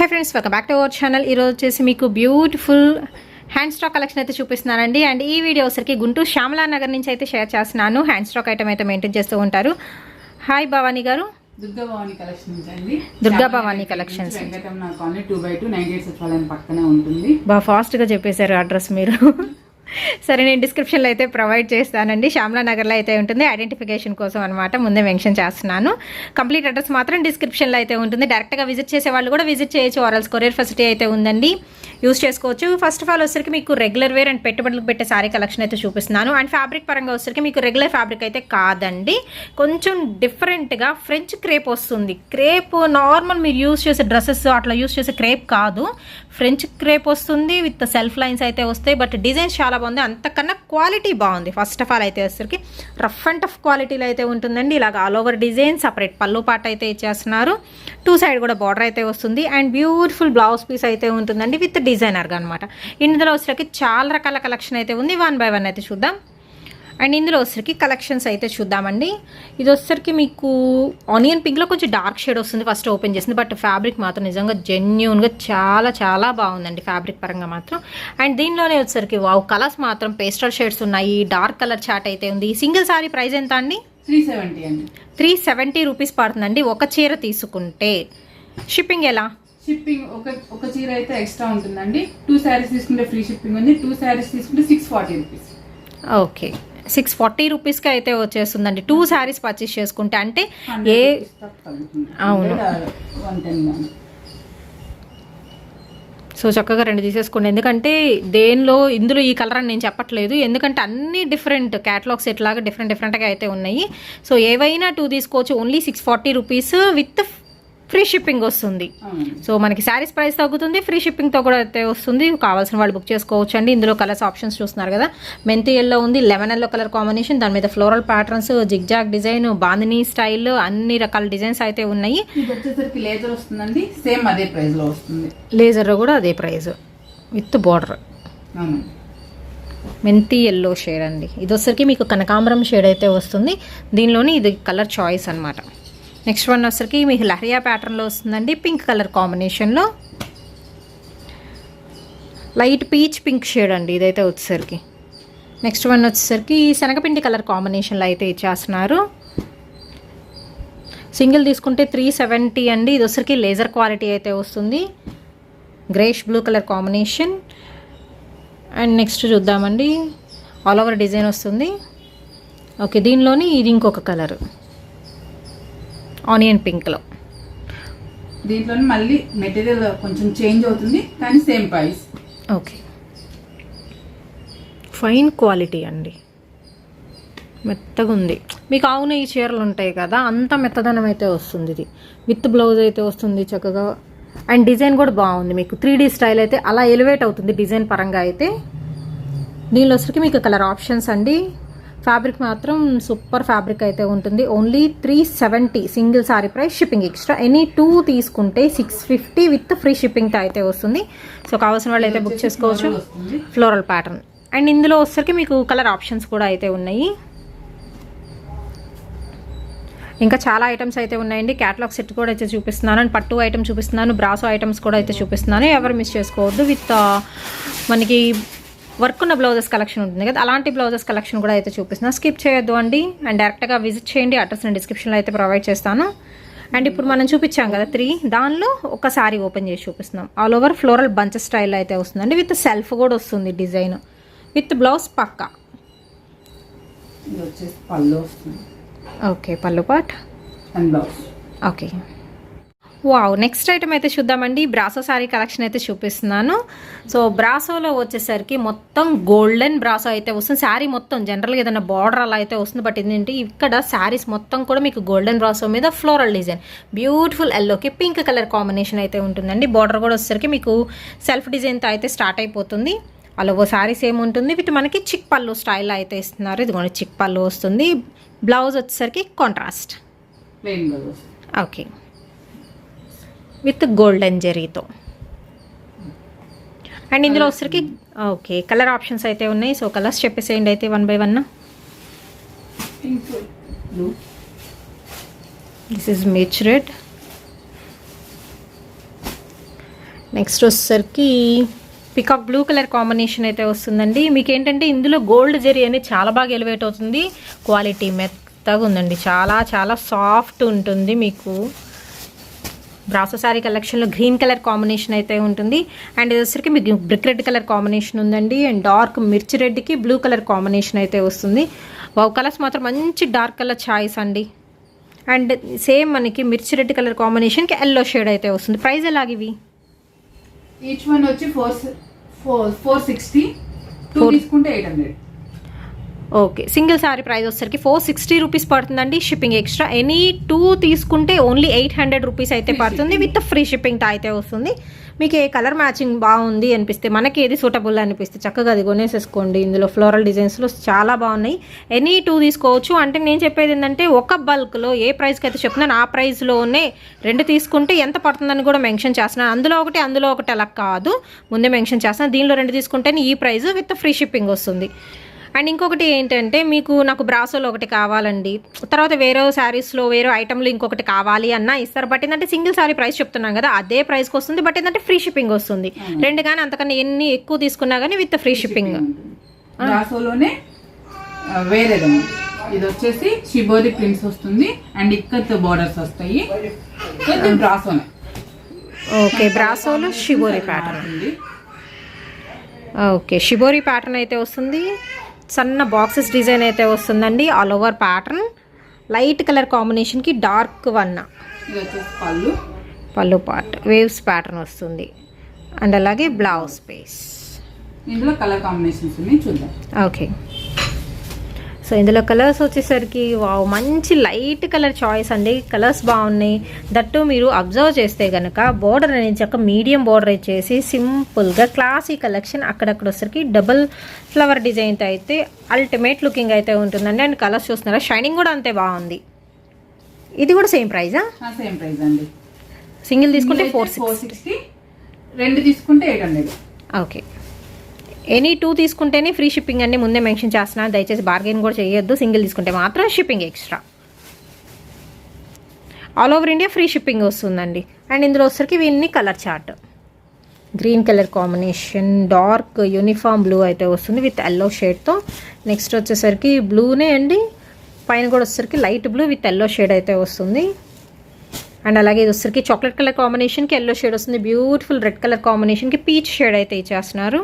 Hi friends welcome back to our channel वच्चेसी मीकु beautiful hand stock collection అయితే చూపిస్తున్నానండి. అండ్ ఈ వీడియో వచ్చరికి గుంటూరు శ్యామలా నగర్ నుంచి అయితే షేర్ చేస్తున్నాను. హ్యాండ్ స్టాక్ ఐటమ్ అయితే మెయింటైన్ చేస్తూ ఉంటారు. హాయ్ భవానీ గారు. దుర్గా భవానీ కలెక్షన్స్ అండి. దుర్గా భవానీ కలెక్షన్స్ వెంకటరమణ కాలనీ 2/2 98 సచివాలయం పక్కనే ఉంటుంది. బాగా ఫాస్ట్ గా చెప్పేశారు అడ్రస్ మీరు. సరే నేను డిస్క్రిప్షన్లో అయితే ప్రొవైడ్ చేస్తానండి. శ్యామలా నగర్లో అయితే ఉంటుంది. ఐడెంటిఫికేషన్ కోసం అనమాట ముందే మెన్షన్ చేస్తున్నాను. కంప్లీట్ అడ్రస్ మాత్రం డిస్క్రిప్షన్లో అయితే ఉంటుంది. డైరెక్ట్గా విజిట్ చేసే వాళ్ళు కూడా విజిట్ చేయొచ్చు. ఆర్ఎల్స్ కొరియర్ ఫెసిలిటీ అయితే ఉందండి, యూస్ చేసుకోవచ్చు. ఫస్ట్ ఆఫ్ ఆల్ వచ్చరికి మీకు రెగ్యులర్ వేర్ అండ్ పెట్టుబడులకు పెట్టే సారీ కలెక్షన్ అయితే చూపిస్తున్నాను. అండ్ ఫ్యాబ్రిక్ పరంగా వచ్చరికి మీకు రెగ్యులర్ ఫ్యాబ్రిక్ అయితే కాదండి, కొంచెం డిఫరెంట్గా ఫ్రెంచ్ క్రేప్ వస్తుంది. క్రేప్ నార్మల్ మీరు యూస్ చేసే డ్రెస్సెస్ అట్లా యూస్ చేసే క్రేప్ కాదు, ఫ్రెంచ్ క్రేప్ వస్తుంది. విత్ సెల్ఫ్ లైన్స్ అయితే వస్తాయి. బట్ డిజైన్స్ చాలా బాగుంది, అంతకన్నా క్వాలిటీ బాగుంది. ఫస్ట్ ఆఫ్ ఆల్ అయితే వచ్చరికి రఫ్ అండ్ టఫ్ క్వాలిటీలో అయితే ఉంటుందండి. ఇలాగ ఆల్ ఓవర్ డిజైన్, సపరేట్ పళ్ళు పాట అయితే ఇచ్చేస్తున్నారు. టూ సైడ్ కూడా బార్డర్ అయితే వస్తుంది. అండ్ బ్యూటిఫుల్ బ్లౌజ్ పీస్ అయితే ఉంటుందండి విత్ డిజైనర్గా అనమాట. ఇందులో వచ్చరికి చాలా రకాల కలెక్షన్ అయితే ఉంది. 1 by 1 అయితే చూద్దాం. అండ్ ఇందులో వచ్చరికి కలెక్షన్స్ అయితే చూద్దామండి. ఇది వచ్చరికి మీకు ఆనియన్ పింక్లో కొంచెం డార్క్ షేడ్ వస్తుంది ఫస్ట్ ఓపెన్ చేసింది. బట్ ఫ్యాబ్రిక్ మాత్రం నిజంగా జెన్యూన్గా చాలా చాలా బాగుందండి ఫ్యాబ్రిక్ పరంగా మాత్రం. అండ్ దీనిలోనే వచ్చరికి వావ్ కలర్స్ మాత్రం పేస్టల్ షేడ్స్ ఉన్నాయి. డార్క్ కలర్ చాట్ అయితే ఉంది. సింగిల్ సారీ ప్రైస్ ఎంత అండి? 370 అండి. 370 రూపీస్ పడుతుందండి ఒక చీర తీసుకుంటే. షిప్పింగ్ ఎలా? షిప్పింగ్ ఒక చీర అయితే ఎక్స్ట్రా ఉంటుందండి. 2 శారీస్ తీసుకుంటే ఫ్రీ షిప్పింగ్ ఉంది. 2 శారీస్ తీసుకుంటే 640 రూపీస్. ఓకే, 640 రూపీస్కి అయితే వచ్చేస్తుందండి 2 శారీస్ పర్చేస్ చేసుకుంటే. అంటే ఏ అవును, సో చక్కగా 2 తీసేసుకోండి. ఎందుకంటే ఇందులో ఈ కలర్ అని నేను చెప్పట్లేదు, ఎందుకంటే అన్ని డిఫరెంట్ క్యాటలాగ్స్ ఎట్లాగా డిఫరెంట్గా అయితే ఉన్నాయి. సో ఏవైనా 2 తీసుకోవచ్చు. Only 640 rupees with free shipping వస్తుంది. సో మనకి శారీస్ ప్రైస్ తగ్గుతుంది, ఫ్రీ షిప్పింగ్తో కూడా అయితే వస్తుంది. కావాల్సిన వాళ్ళు బుక్ చేసుకోవచ్చు అండి. ఇందులో కలర్స్ ఆప్షన్స్ చూస్తున్నారు కదా, మెంతి ఎల్లో ఉంది, లెమన్ ఎల్లో కలర్ కాంబినేషన్, దాని మీద floral patterns, zigzag design, bandhani style, అన్ని రకాల డిజైన్స్ అయితే ఉన్నాయి. వచ్చేసరికి లేజర్ వస్తుందండి, సేమ్ అదే ప్రైస్ లో వస్తుంది. లేజర్ కూడా అదే ప్రైస్ విత్ బార్డర్. మెంతి ఎల్లో షేడ్ అండి. ఇది వచ్చరికి మీకు కనకాంబరం షేడ్ అయితే వస్తుంది. దీనిలోని ఇది కలర్ చాయిస్ అనమాట. నెక్స్ట్ వన్ వచ్చరికి మీకు లహరియా ప్యాటర్న్లో వస్తుందండి, పింక్ కలర్ కాంబినేషన్లో. లైట్ పీచ్ పింక్ షేడ్ అండి ఇదైతే వచ్చేసరికి. నెక్స్ట్ వన్ వచ్చేసరికి శనగపిండి కలర్ కాంబినేషన్లో అయితే ఇచ్చేస్తున్నారు. సింగిల్ తీసుకుంటే 370 అండి. ఇది వచ్చరికి లేజర్ క్వాలిటీ అయితే వస్తుంది. Greyish blue colour combination. And next చూద్దామండి, ఆల్ ఓవర్ డిజైన్ వస్తుంది. ఓకే, దీనిలోని ఇది ఇంకొక కలర్ ఆనియన్ పింక్లో. దీంట్లో మళ్ళీ మెటీరియల్ కొంచెం చేంజ్ అవుతుంది కానీ same price. Okay, fine quality అండి, మెత్తగా ఉంది. మీకు అవును ఈ చీరలు ఉంటాయి కదా, అంత మెత్తదనం అయితే వస్తుంది. ఇది విత్ బ్లౌజ్ అయితే వస్తుంది చక్కగా. అండ్ డిజైన్ కూడా బాగుంది. మీకు 3D స్టైల్ అయితే అలా ఎలివేట్ అవుతుంది డిజైన్ పరంగా అయితే. దీనిలో వచ్చరికి మీకు కలర్ ఆప్షన్స్ అండి. ఫ్యాబ్రిక్ మాత్రం సూపర్ ఫ్యాబ్రిక్ అయితే ఉంటుంది. Only 370 single sorry price, shipping extra. Any 2 తీసుకుంటే 650 విత్ ఫ్రీ షిప్పింగ్తో అయితే వస్తుంది. సో కావాల్సిన వాళ్ళు అయితే బుక్ చేసుకోవచ్చు. Floral pattern. అండ్ ఇందులో వచ్చరికి మీకు కలర్ ఆప్షన్స్ కూడా అయితే ఉన్నాయి. ఇంకా చాలా ఐటమ్స్ అయితే ఉన్నాయండి. క్యాటలాగ్ సెట్ కూడా అయితే చూపిస్తున్నాను. అండ్ పట్టు ఐటమ్ చూపిస్తున్నాను, బ్రాసో ఐటమ్స్ కూడా అయితే చూపిస్తున్నాను. ఎవరు మిస్ చేసుకోవద్దు. విత్ మనకి వర్క్ ఉన్న బ్లౌజెస్ కలెక్షన్ ఉంటుంది కదా, అలాంటి బ్లౌజెస్ కలెక్షన్ కూడా అయితే చూపిస్తున్నాను. స్కిప్ చేయొద్దు అండి. అండ్ డైరెక్ట్గా విజిట్ చేయండి. అడ్రస్ నేను డిస్క్రిప్షన్లో అయితే ప్రొవైడ్ చేస్తాను. అండ్ ఇప్పుడు మనం చూపించాం కదా 3, దానిలో ఒక సారీ ఓపెన్ చేసి చూపిస్తున్నాం. All over floral bunch style అయితే వస్తుందండి. విత్ సెల్ఫ్ కూడా వస్తుంది డిజైన్, విత్ బ్లౌజ్ పక్కా. Okay, pallu part and blouse. Okay, wow. Next item అయితే చూద్దామండి. బ్రాసో సారీ కలెక్షన్ అయితే చూపిస్తున్నాను. సో బ్రాసోలో వచ్చేసరికి మొత్తం గోల్డెన్ బ్రాసో అయితే వస్తుంది. శారీ మొత్తం జనరల్గా ఏదైనా బార్డర్ అలా అయితే వస్తుంది. బట్ ఏంటంటే ఇక్కడ శారీస్ మొత్తం కూడా మీకు గోల్డెన్ బ్రాసో మీద ఫ్లోరల్ డిజైన్, బ్యూటిఫుల్ ఎల్లోకి పింక్ కలర్ కాంబినేషన్ అయితే ఉంటుందండి. బార్డర్ కూడా వచ్చేసరికి మీకు సెల్ఫ్ డిజైన్తో అయితే స్టార్ట్ అయిపోతుంది. అలాగో శారీస్ ఏముంటుంది విత్ మనకి చిక్ పళ్ళు స్టైల్లో అయితే ఇస్తున్నారు. ఇది కూడా చిక్ పళ్ళు వస్తుంది. బ్లౌజ్ వచ్చేసరికి కాంట్రాస్ట్. ఓకే, విత్ గోల్డెన్ జరీతో. అండ్ ఇందులో వచ్చరికి ఓకే కలర్ ఆప్షన్స్ అయితే ఉన్నాయి. సో కలర్స్ చెప్పేసేయండి అయితే 1 by 1. This is mirch red, next వచ్చేసరికి పికాక్ బ్లూ కలర్ కాంబినేషన్ అయితే వస్తుందండి. మీకు ఏంటంటే ఇందులో గోల్డ్ జరీ అనేది చాలా బాగా ఎలివేట్ అవుతుంది. క్వాలిటీ మెత్తగా ఉందండి, చాలా చాలా సాఫ్ట్ ఉంటుంది. మీకు బ్రాసో శారీ కలెక్షన్లో గ్రీన్ కలర్ కాంబినేషన్ అయితే ఉంటుంది. అండ్ ఇది వచ్చరికి మీకు బ్రిక్ రెడ్ కలర్ కాంబినేషన్ ఉందండి. అండ్ డార్క్ మిర్చి రెడ్కి బ్లూ కలర్ కాంబినేషన్ అయితే వస్తుంది. కలర్స్ మాత్రం మంచి డార్క్ కలర్ చాయిస్ అండి. అండ్ సేమ్ మనకి మిర్చి రెడ్ కలర్ కాంబినేషన్కి ఎల్లో షేడ్ అయితే వస్తుంది. ప్రైస్ ఎలాగివి? ఈచ్ వన్ వచ్చి 460, 2 తీసుకుంటే 800. ఓకే, సింగిల్ శారీ ప్రైస్ వచ్చేసరికి 460 రూపీస్ పడుతుందండి. Shipping extra. ఎనీ 2 తీసుకుంటే ఓన్లీ 800 రూపీస్ అయితే పడుతుంది విత్ ఫ్రీ షిప్పింగ్తో అయితే వస్తుంది. మీకు ఏ కలర్ మ్యాచింగ్ బాగుంది అనిపిస్తే, మనకి ఏది సూటబుల్ అనిపిస్తే చక్కగా అది కొనేసేసుకోండి. ఇందులో ఫ్లోరల్ డిజైన్స్లో చాలా బాగున్నాయి. ఎనీ 2 తీసుకోవచ్చు. అంటే నేను చెప్పేది ఏంటంటే ఒక బల్క్లో ఏ ప్రైస్కి అయితే చెప్తున్నాను ఆ ప్రైస్లోనే 2 తీసుకుంటే ఎంత పడుతుందని కూడా మెన్షన్ చేస్తున్నాను. అందులో ఒకటి అలా కాదు, ముందే మెన్షన్ చేస్తున్నాను. దీనిలో 2 తీసుకుంటే ఈ ప్రైస్ విత్ ఫ్రీ షిప్పింగ్ వస్తుంది. అండ్ ఇంకొకటి ఏంటంటే మీకు నాకు బ్రాసోలో ఒకటి కావాలండి, తర్వాత వేరే శారీస్లో వేరే ఐటెంలో ఇంకొకటి కావాలి అన్నా ఇస్తారు. బట్ ఏంటంటే సింగిల్ శారీ ప్రైస్ చెప్తున్నాం కదా, అదే ప్రైస్కి వస్తుంది. బట్ ఏంటంటే ఫ్రీ షిప్పింగ్ వస్తుంది. 2 కానీ అంతకన్నా ఎన్ని ఎక్కువ తీసుకున్నా కానీ విత్ ఫ్రీ షిప్పింగ్. బ్రాసోలోనే వేరేది ఇది వచ్చేసి షిబోరి ప్రింట్స్ వస్తుంది అండ్ ఇక్కత్ బోర్డర్స్ వస్తాయి. బ్రాసోనే. ఓకే, బ్రాసోలో shibori pattern. Okay, shibori pattern అయితే వస్తుంది. సన్న బాక్సెస్ డిజైన్ అయితే వస్తుందండి. All over pattern light colour కాంబినేషన్కి dark one. Pallu part waves pattern వస్తుంది. అండ్ అలాగే బ్లౌజ్ పీస్. ఇందులో కలర్ కాంబినేషన్స్ ఉన్నాయి, చూద్దాం. ఓకే, సో ఇందులో కలర్స్ వచ్చేసరికి వావ్, మంచి లైట్ కలర్ చాయిస్ అండి. కలర్స్ బాగున్నాయి. దట్టు మీరు అబ్జర్వ్ చేస్తే కనుక బోర్డర్ అనేది చక్క మీడియం బోర్డర్ ఇచ్చేసి సింపుల్గా క్లాసీ కలెక్షన్. అక్కడక్కడ వచ్చేసరికి డబుల్ ఫ్లవర్ డిజైన్తో అయితే అల్టిమేట్ లుకింగ్ అయితే ఉంటుందండి. అండ్ కలర్స్ చూస్తున్నారా, షైనింగ్ కూడా అంతే బాగుంది. ఇది కూడా సేమ్ ప్రైజా? సేమ్ ప్రైస్ అండి. సింగిల్ తీసుకుంటే 460, 2 తీసుకుంటే 800. ఓకే, ఎనీ 2 తీసుకుంటేనే ఫ్రీ షిప్పింగ్ అండి, ముందే మెన్షన్ చేస్తున్నాను. దయచేసి బార్గెన్ కూడా చేయొద్దు. సింగిల్ తీసుకుంటే మాత్రం shipping extra. All over India free shipping వస్తుందండి. అండ్ ఇందులో వచ్చరికి ఇవన్నీ colour chart. Green colour combination, dark uniform blue అయితే వస్తుంది విత్ ఎల్లో షేడ్తో. నెక్స్ట్ వచ్చేసరికి బ్లూనే అండి, పైన కూడా వచ్చేసరికి light blue with yellow shade అయితే వస్తుంది. అండ్ అలాగే ఇది వచ్చరికి చాక్లెట్ కలర్ కాంబినేషన్కి ఎల్లో షేడ్ వస్తుంది. బ్యూటిఫుల్ రెడ్ కలర్ కాంబినేషన్కి పీచ్ షేడ్ అయితే ఇచ్చేస్తున్నారు.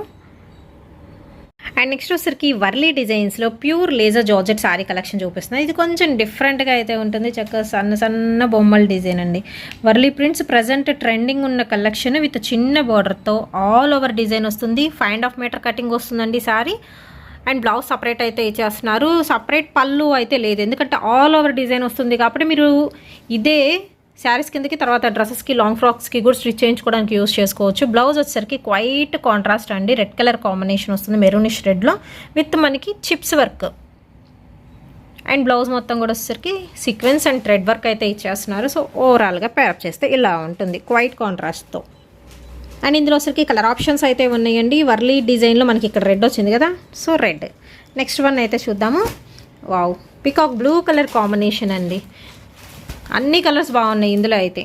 అండ్ నెక్స్ట్ వచ్చరికి వర్లీ డిజైన్స్లో pure laser georgette sari collection చూపిస్తున్నాయి. ఇది కొంచెం డిఫరెంట్గా అయితే ఉంటుంది. చక్కగా సన్న సన్న బొమ్మల డిజైన్ అండి. వర్లీ ప్రింట్స్ ప్రజెంట్ ట్రెండింగ్ ఉన్న కలెక్షన్ విత్ చిన్న బార్డర్తో ఆల్ ఓవర్ డిజైన్ వస్తుంది. 5.5 మీటర్ కటింగ్ వస్తుందండి శారీ. అండ్ బ్లౌజ్ సపరేట్ అయితే ఇచ్చేస్తున్నారు. సపరేట్ పళ్ళు అయితే లేదు, ఎందుకంటే ఆల్ ఓవర్ డిజైన్ వస్తుంది కాబట్టి మీరు ఇదే శారీస్ కిందకి తర్వాత డ్రెస్సెస్కి లాంగ్ ఫ్రాక్స్కి కూడా స్టిచ్ చేయించుకోవడానికి యూస్ చేసుకోవచ్చు. బ్లౌజ్ వచ్చేసరికి క్వైట్ కాంట్రాస్ట్ అండి. రెడ్ కలర్ కాంబినేషన్ వస్తుంది మెరూనిష్ రెడ్లో విత్ మనకి చిప్స్ వర్క్. అండ్ బ్లౌజ్ మొత్తం కూడా వచ్చేసరికి సీక్వెన్స్ అండ్ థ్రెడ్ వర్క్ అయితే ఇచ్చేస్తున్నారు. సో ఓవరాల్గా పేరప్ చేస్తే ఇలా ఉంటుంది క్వైట్ కాంట్రాస్ట్తో. అండ్ ఇందులో వచ్చరికి కలర్ ఆప్షన్స్ అయితే ఉన్నాయండి. వర్లీ డిజైన్లో మనకి ఇక్కడ రెడ్ వచ్చింది కదా, సో రెడ్. నెక్స్ట్ వన్ అయితే చూద్దాము. Wow, peacock blue colour combination అండి. అన్ని కలర్స్ బాగున్నాయి ఇందులో అయితే.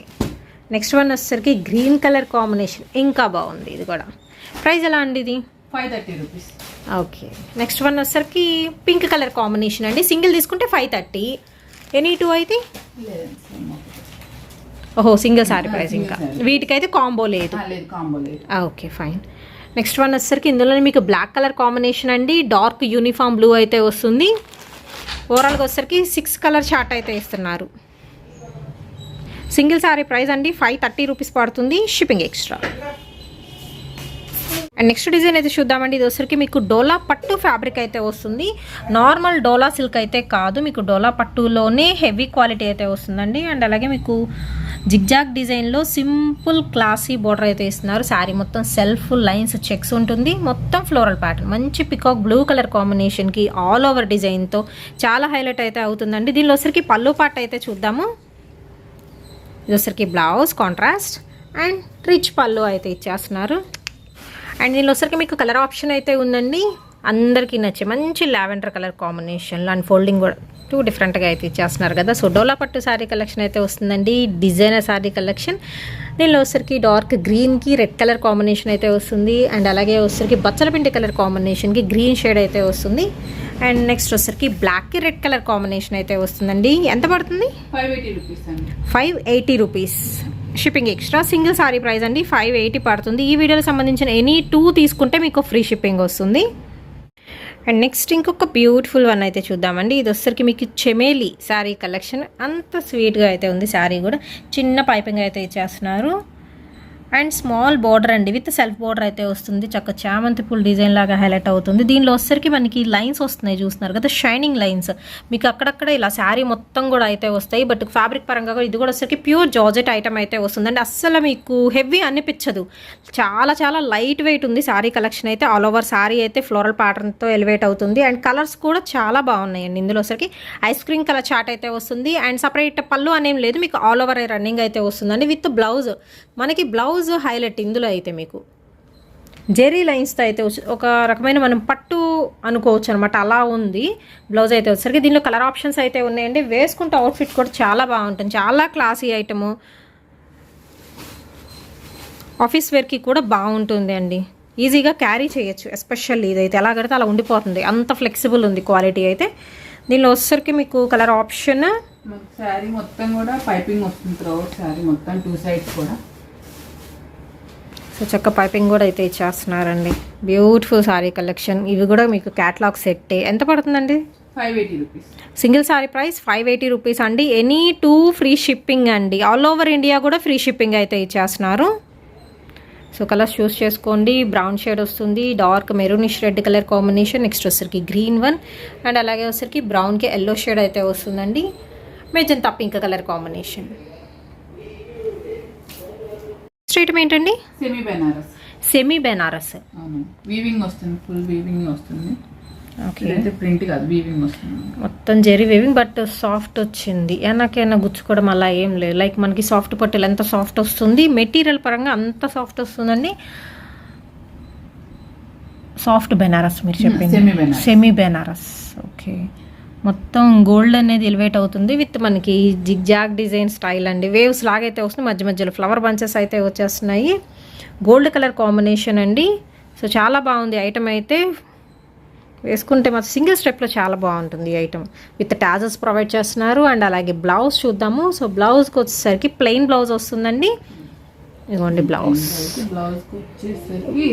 నెక్స్ట్ వన్ వచ్చేసరికి గ్రీన్ కలర్ కాంబినేషన్, ఇంకా బాగుంది ఇది కూడా. ప్రైస్ ఎలా అండి ఇది? 530 రూపీస్. ఓకే, నెక్స్ట్ వన్ వచ్చేసరికి పింక్ కలర్ కాంబినేషన్ అండి. సింగిల్ తీసుకుంటే 530, ఎనీ 2 అయితే ఓహో సింగిల్ సారీ ప్రైస్. ఇంకా వీటికైతే కాంబో లేదు. Okay fine. నెక్స్ట్ వన్ వచ్చేసరికి ఇందులో మీకు బ్లాక్ కలర్ కాంబినేషన్ అండి. డార్క్ యూనిఫామ్ బ్లూ అయితే వస్తుంది. ఓవరాల్గా వచ్చేసరికి 6 కలర్ చార్ట్ అయితే ఇస్తున్నారు. సింగిల్ శారీ ప్రైస్ అండి 530 రూపీస్ పడుతుంది, shipping extra. And next design అయితే చూద్దామండి. ఇది వచ్చరికి మీకు డోలా పట్టు ఫ్యాబ్రిక్ అయితే వస్తుంది. నార్మల్ డోలా సిల్క్ అయితే కాదు, మీకు డోలా పట్టులోనే హెవీ క్వాలిటీ అయితే వస్తుందండి. అండ్ అలాగే మీకు జిగ్జాగ్ డిజైన్లో సింపుల్ క్లాసీ బోర్డర్ అయితే ఇస్తున్నారు. శారీ మొత్తం సెల్ఫ్ లైన్స్ చెక్స్ ఉంటుంది. మొత్తం ఫ్లోరల్ ప్యాటర్న్, మంచి పికాక్ బ్లూ కలర్ కాంబినేషన్కి ఆల్ ఓవర్ డిజైన్తో చాలా హైలైట్ అయితే అవుతుందండి. దీనిలో వచ్చరికి పళ్ళు పాట అయితే చూద్దాము. ఇది వచ్చరికి blouse contrast and rich pallu అయితే ఇచ్చేస్తున్నారు. అండ్ దీనిలో వచ్చరికి మీకు కలర్ ఆప్షన్ అయితే ఉందండి. అందరికీ నచ్చే మంచి లావెండర్ కలర్ కాంబినేషన్లో అండ్ ఫోల్డింగ్ కూడా టూ డిఫరెంట్గా అయితే ఇచ్చేస్తున్నారు కదా. సో డోలా పట్టు శారీ కలెక్షన్ అయితే వస్తుందండి, డిజైనర్ శారీ కలెక్షన్. దీనిలో వచ్చరికి డార్క్ గ్రీన్కి రెడ్ కలర్ కాంబినేషన్ అయితే వస్తుంది, అండ్ అలాగే వచ్చరికి బచ్చల పిండి కలర్ కాంబినేషన్కి గ్రీన్ షేడ్ అయితే వస్తుంది, అండ్ నెక్స్ట్ వచ్చరికి బ్లాక్కి రెడ్ కలర్ కాంబినేషన్ అయితే వస్తుందండి. ఎంత పడుతుంది? 580 రూపీస్ అండి. 580 rupees shipping extra. Single sorry price అండి 580 పడుతుంది. ఈ వీడియోకి సంబంధించిన ఎనీ 2 తీసుకుంటే మీకు ఫ్రీ షిప్పింగ్ వస్తుంది. అండ్ నెక్స్ట్ ఇంకొక బ్యూటిఫుల్ వన్ అయితే చూద్దామండి. ఇది వచ్చరికి మీకు చెమేలి శారీ కలెక్షన్. అంత స్వీట్గా అయితే ఉంది శారీ కూడా. చిన్న పైపింగ్ అయితే ఇచ్చేస్తున్నారు అండ్ స్మాల్ బార్డర్ అండి, విత్ సెల్ఫ్ బార్డర్ అయితే వస్తుంది. చక్కగా చామంతి పూల్ డిజైన్ లాగా హైలైట్ అవుతుంది. దీనిలో వచ్చరికి మనకి లైన్స్ వస్తున్నాయి, చూస్తున్నారు కదా, షైనింగ్ లైన్స్. మీకు అక్కడక్కడ ఇలా శారీ మొత్తం కూడా అయితే వస్తాయి. బట్ ఫ్యాబ్రిక్ పరంగా కూడా ఇది కూడా వచ్చరికి ప్యూర్ జార్జెట్ ఐటమ్ అయితే వస్తుందండి. అస్సలు మీకు హెవీ అనిపించదు, చాలా చాలా లైట్ వెయిట్ ఉంది శారీ కలెక్షన్ అయితే. ఆల్ ఓవర్ శారీ అయితే ఫ్లోరల్ ప్యాటర్న్తో ఎలివేట్ అవుతుంది అండ్ కలర్స్ కూడా చాలా బాగున్నాయండి. ఇందులో వచ్చరికి ఐస్ క్రీమ్ కలర్ చాట్ అయితే వస్తుంది అండ్ సపరేట్ పళ్ళు అనేం లేదు, మీకు ఆల్ ఓవర్ రన్నింగ్ అయితే వస్తుందండి. విత్ బ్లౌజ్, మనకి బ్లౌజ్ హైలైట్ ఇందులో అయితే మీకు జెరీ లైన్స్తో అయితే ఒక రకమైన మనం పట్టు అనుకోవచ్చు అనమాట, అలా ఉంది బ్లౌజ్ అయితే వచ్చేసరికి. దీనిలో కలర్ ఆప్షన్స్ అయితే ఉన్నాయండి. వేసుకుంటే అవుట్ఫిట్ కూడా చాలా బాగుంటుంది, చాలా క్లాసీ ఐటము, ఆఫీస్ వేర్కి కూడా బాగుంటుంది అండి. ఈజీగా క్యారీ చేయొచ్చు, ఎస్పెషల్లీ ఇదైతే ఎలా కడితే అలా ఉండిపోతుంది, అంత ఫ్లెక్సిబుల్ ఉంది క్వాలిటీ అయితే. దీనిలో వచ్చేసరికి మీకు కలర్ ఆప్షన్, శారీ మొత్తం కూడా పైపింగ్ వస్తుంది త్రూఅవుట్ శారీ మొత్తం 2 సైడ్స్ కూడా. సో చక్క పైపింగ్ కూడా అయితే ఇచ్చేస్తున్నారండి. Beautiful sari collection. ఇవి కూడా మీకు క్యాటలాగ్ సెట్టే. ఎంత పడుతుందండి? 580 rupees. Single sari price 580 rupees అండి. ఎనీ 2 ఫ్రీ షిప్పింగ్ అండి. ఆల్ ఓవర్ ఇండియా కూడా ఫ్రీ షిప్పింగ్ అయితే ఇచ్చేస్తున్నారు. సో కలర్స్ చూస్ చేసుకోండి. బ్రౌన్ షేడ్ వస్తుంది, dark maroonish red colour combination, next వచ్చరికి గ్రీన్ వన్, అండ్ అలాగే వచ్చరికి బ్రౌన్కి ఎల్లో షేడ్ అయితే వస్తుందండి, magenta pink colour combination. Street ఏంటండి? సెమీ బెనారస్. సెమీ బెనారస్, అవును, వీవింగ్ వస్తుంది, ఫుల్ వీవింగ్ వస్తుంది. ఓకే, అయితే ప్రింట్ కాదు, వీవింగ్ వస్తుంది మొత్తం జెరీ వీవింగ్, బట్ సాఫ్ట్ వచ్చింది. ఏనాకైనా గుచ్చుకోవడం అలా ఏం లేదు. లైక్ మనకి సాఫ్ట్ పట్టులు ఎంత సాఫ్ట్ వస్తుంది, మెటీరియల్ పరంగా అంత సాఫ్ట్ వస్తుందండి. సాఫ్ట్ బెనారస్ మీరు చెప్పింది, సెమీ బెనారస్. ఓకే, మొత్తం గోల్డ్ అనేది ఎలివేట్ అవుతుంది విత్ మనకి జిగ్జాగ్ డిజైన్ స్టైల్ అండి. వేవ్స్ లాగైతే వస్తుంది, మధ్య మధ్యలో ఫ్లవర్ బంచెస్ అయితే వచ్చేస్తున్నాయి. గోల్డ్ కలర్ కాంబినేషన్ అండి. సో చాలా బాగుంది ఐటమ్ అయితే. వేసుకుంటే మాత్రం సింగిల్ స్టెప్లో చాలా బాగుంటుంది ఈ ఐటమ్. విత్ టాజల్స్ ప్రొవైడ్ చేస్తున్నారు అండ్ అలాగే బ్లౌజ్ చూద్దాము. సో బ్లౌజ్కి వచ్చేసరికి ప్లెయిన్ బ్లౌజ్ వస్తుందండి. ఇదిగోండి బ్లౌజ్,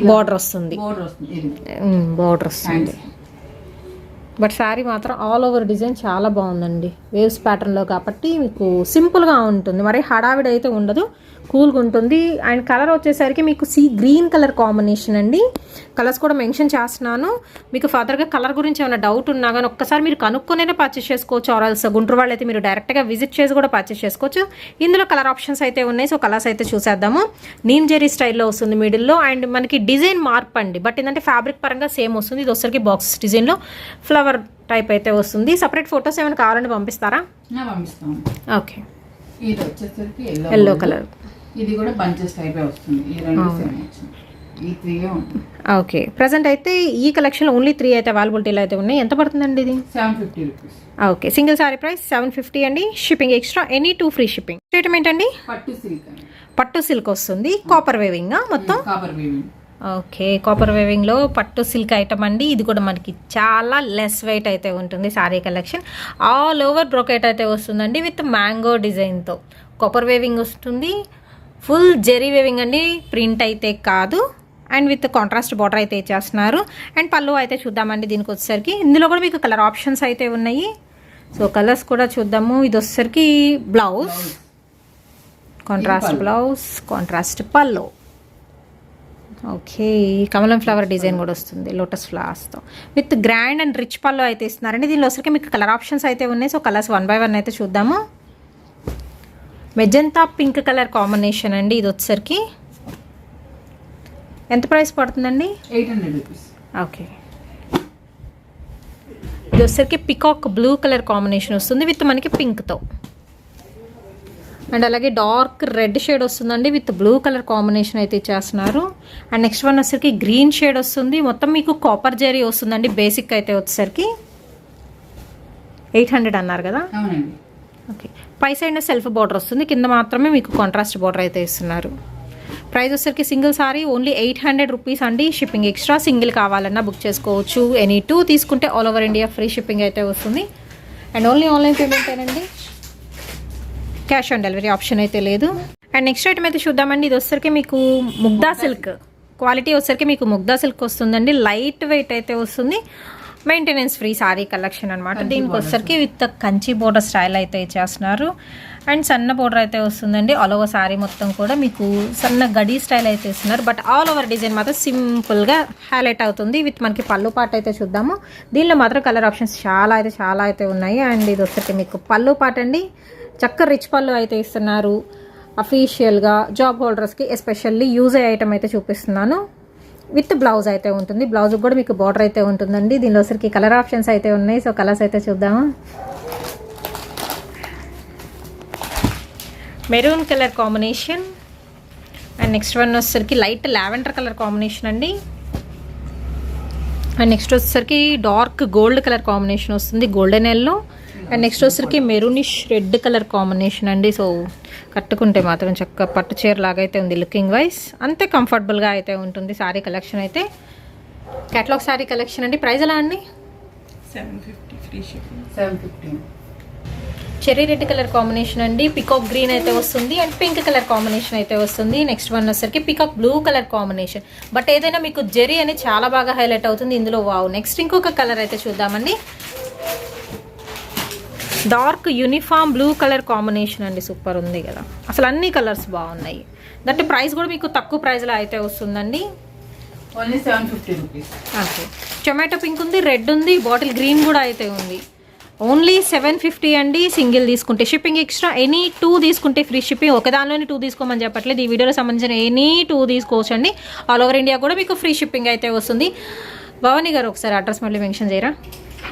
బార్డర్ వస్తుంది, బార్డర్ వస్తుంది. బట్ శారీ మాత్రం ఆల్ ఓవర్ డిజైన్ చాలా బాగుందండి, వేవ్స్ ప్యాటర్న్లో కాబట్టి మీకు సింపుల్గా ఉంటుంది, మరి హడావిడి అయితే ఉండదు, కూల్గా ఉంటుంది. అండ్ కలర్ వచ్చేసరికి మీకు గ్రీన్ కలర్ కాంబినేషన్ అండి. కలర్స్ కూడా మెన్షన్ చేస్తున్నాను. మీకు ఫర్దర్గా కలర్ గురించి ఏమైనా డౌట్ ఉన్నా కానీ ఒక్కసారి మీరు కనుక్కొనే పర్చేస్ చేసుకోవచ్చు. ఆర్ఎల్స్ గుంటూరు వాళ్ళు అయితే మీరు డైరెక్ట్గా విజిట్ చేసి కూడా పర్చేస్ చేసుకోవచ్చు. ఇందులో కలర్ ఆప్షన్స్ అయితే ఉన్నాయి. సో కలర్స్ అయితే చూసేద్దాము. నీమ్ జెరీ స్టైల్లో వస్తుంది మిడిల్లో, అండ్ మనకి డిజైన్ మార్పు అండి, బట్ ఏంటంటే ఫ్యాబ్రిక్ పరంగా సేమ్ వస్తుంది. ఇది వచ్చరికి బాక్స్ డిజైన్లో ఫ్లవర్ టైప్ అయితే వస్తుంది. సపరేట్ ఫొటోస్ ఏమైనా కావాలంటే పంపిస్తారా? పంపిస్తాం. ఓకే, ఇది వచ్చేసరికి ఎల్లో కలర్, ఇది కూడా బంచెస్ టైప్ వస్తుంది. ఈ రెండు సేమ్ వచ్చింది, ఈ 3 ఉంటుంది. ఓకే, ప్రజెంట్ అయితే ఈ కలెక్షన్లో ఓన్లీ 3 అయితే అవైలబిలిటీలో అయితే ఉన్నాయి. ఎంత పడుతుందండి ఇది? 750 rupees. Okay, single sorry price 750 అండి. Shipping extra, any 2 free shipping. Treatment అండి పట్టు సిల్క్ అండి. పట్టు సిల్క్ వస్తుంది, కాపర్ వేవింగ్ మొత్తం. Copper weaving. ఓకే, కాపర్ వేవింగ్లో పట్టు సిల్క్ ఐటమ్ అండి. ఇది కూడా మనకి చాలా లెస్ వెయిట్ అయితే ఉంటుంది. Sari collection all over brocade అయితే వస్తుందండి విత్ మ్యాంగో డిజైన్తో. కాపర్ వేవింగ్ వస్తుంది, ఫుల్ జెరీ వేవింగ్ అండి, ప్రింట్ అయితే కాదు. అండ్ విత్ కాంట్రాస్ట్ బార్డర్ అయితే ఇచ్చేస్తున్నారు. అండ్ పళ్ళు అయితే చూద్దామండి. దీనికి వచ్చేసరికి ఇందులో కూడా మీకు కలర్ ఆప్షన్స్ అయితే ఉన్నాయి. సో కలర్స్ కూడా చూద్దాము. ఇది వచ్చేసరికి blouse, contrast blouse, contrast pallu. Okay, కమలం ఫ్లవర్ డిజైన్ కూడా వస్తుంది లోటస్ ఫ్లవర్స్తో with grand and rich pallu అయితే ఇస్తున్నారండి. దీనిలో వచ్చరికి మీకు కలర్ ఆప్షన్స్ అయితే ఉన్నాయి. సో కలర్స్ 1 by 1 అయితే చూద్దాము. మెజంతా పింక్ కలర్ కాంబినేషన్ అండి. ఇది వచ్చేసరికి ఎంత ప్రైస్ పడుతుందండి? 800 రూపీస్. ఓకే, ఇది వచ్చేసరికి పికాక్ బ్లూ కలర్ కాంబినేషన్ వస్తుంది విత్ మనకి పింక్తో, అండ్ అలాగే డార్క్ రెడ్ షేడ్ వస్తుందండి విత్ బ్లూ కలర్ కాంబినేషన్ అయితే ఇచ్చేస్తున్నారు. అండ్ నెక్స్ట్ వన్ వచ్చేసరికి గ్రీన్ షేడ్ వస్తుంది. మొత్తం మీకు కాపర్ జరీ వస్తుందండి బేసిక్ అయితే వచ్చేసరికి. 800 అన్నారు కదా. అవునండి. ఓకే, పై సైడ్ సెల్ఫ్ బార్డర్ వస్తుంది, కింద మాత్రమే మీకు కాంట్రాస్ట్ బార్డర్ అయితే ఇస్తున్నారు. ప్రైస్ వచ్చేసరికి సింగిల్ సారీ ఓన్లీ 800 రూపీస్ అండి. షిప్పింగ్ ఎక్స్ట్రా, సింగిల్ కావాలన్నా బుక్ చేసుకోవచ్చు. ఎనీ 2 తీసుకుంటే all over India free shipping అయితే వస్తుంది. అండ్ ఓన్లీ ఆన్లైన్ పేమెంట్ ఏనండి, క్యాష్ ఆన్ డెలివరీ ఆప్షన్ అయితే లేదు. అండ్ నెక్స్ట్ ఐటమ్ అయితే చూద్దామండి. ఇది వచ్చేసరికి మీకు ముగ్దా సిల్క్ క్వాలిటీ వచ్చేసరికి మీకు ముగ్దా సిల్క్ వస్తుందండి. లైట్ వెయిట్ అయితే వస్తుంది, మెయింటెనెన్స్ ఫ్రీ సారీ కలెక్షన్ అనమాట. దీనికి వచ్చేసరికి విత్ కంచి బోర్డర్ స్టైల్ అయితే ఇచ్చేస్తున్నారు. అండ్ సన్న బోర్డర్ అయితే వస్తుందండి. ఆల్ ఓవర్ సారీ మొత్తం కూడా మీకు సన్న గడి స్టైల్ అయితే ఇస్తున్నారు. బట్ ఆల్ ఓవర్ డిజైన్ మాత్రం సింపుల్గా హైలైట్ అవుతుంది. విత్ మనకి పళ్ళు పాట అయితే చూద్దాము. దీనిలో మాత్రం కలర్ ఆప్షన్స్ చాలా అయితే ఉన్నాయి. అండ్ ఇది వచ్చేసరికి మీకు పళ్ళు పాట అండి, చక్క రిచ్ పళ్ళు అయితే ఇస్తున్నారు. అఫీషియల్గా జాబ్ హోల్డర్స్కి ఎస్పెషల్లీ యూజ్ అయ్యే ఐటమ్ అయితే చూపిస్తున్నాను. విత్ బ్లౌజ్ అయితే ఉంటుంది, బ్లౌజ్కి కూడా మీకు బార్డర్ అయితే ఉంటుందండి. దీనిలో వచ్చరికి కలర్ ఆప్షన్స్ అయితే ఉన్నాయి. సో కలర్స్ అయితే చూద్దాము. Maroon colour combination, and next one వచ్చేసరికి లైట్ లావెండర్ కలర్ కాంబినేషన్ అండి. అండ్ నెక్స్ట్ వచ్చేసరికి డార్క్ గోల్డ్ కలర్ కాంబినేషన్ వస్తుంది, గోల్డెన్ ఎల్లో. అండ్ నెక్స్ట్ వచ్చేసరికి మెరూనిష్ రెడ్ కలర్ కాంబినేషన్ అండి. సో కట్టుకుంటే మాత్రం చక్క పట్టు చీర లాగా అయితే ఉంది, లుకింగ్ వైజ్ అంతే కంఫర్టబుల్గా అయితే ఉంటుంది. సారీ కలెక్షన్ అయితే కేటలాగ్ సారీ కలెక్షన్ అండి. ప్రైస్ ఎలా అండి? 750 free shipping. 750. Cherry red colour combination అండి, పికాక్ గ్రీన్ అయితే వస్తుంది. అండ్ పింక్ కలర్ కాంబినేషన్ అయితే వస్తుంది. నెక్స్ట్ వన్ వచ్చేసరికి peacock blue colour combination. But ఏదైనా మీకు జెరీ అని చాలా బాగా హైలైట్ అవుతుంది ఇందులో. వావ్. నెక్స్ట్ ఇంకొక కలర్ అయితే చూద్దామండి. Dark uniform blue colour combination అండి, సూపర్ ఉంది కదా. అసలు అన్ని కలర్స్ బాగున్నాయి. దట్ ప్రైస్ కూడా మీకు తక్కువ ప్రైస్లో అయితే వస్తుందండి. Only 750 rupees. Okay, tomato pink ఉంది, రెడ్ ఉంది, బాటిల్ గ్రీన్ కూడా అయితే ఉంది. ఓన్లీ 750 అండి. సింగిల్ తీసుకుంటే షిప్పింగ్ ఎక్స్ట్రా, ఎనీ 2 తీసుకుంటే ఫ్రీ షిప్పింగ్. ఒక దానిలోనే 2 తీసుకోమని చెప్పట్లేదు, ఈ వీడియోలో సంబంధించిన ఎనీ 2 తీసుకోవచ్చు అండి. ఆల్ ఓవర్ ఇండియా కూడా మీకు ఫ్రీ షిప్పింగ్ అయితే వస్తుంది. భవానీ గారు ఒకసారి అడ్రస్ మళ్ళీ మెన్షన్ చేయరా?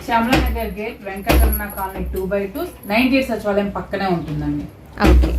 శ్యామలా నగర్ గేట్, వెంకటరమణ కాలనీ 2/2, 98 సచివాలయం పక్కనే ఉంటుందండి. ఓకే.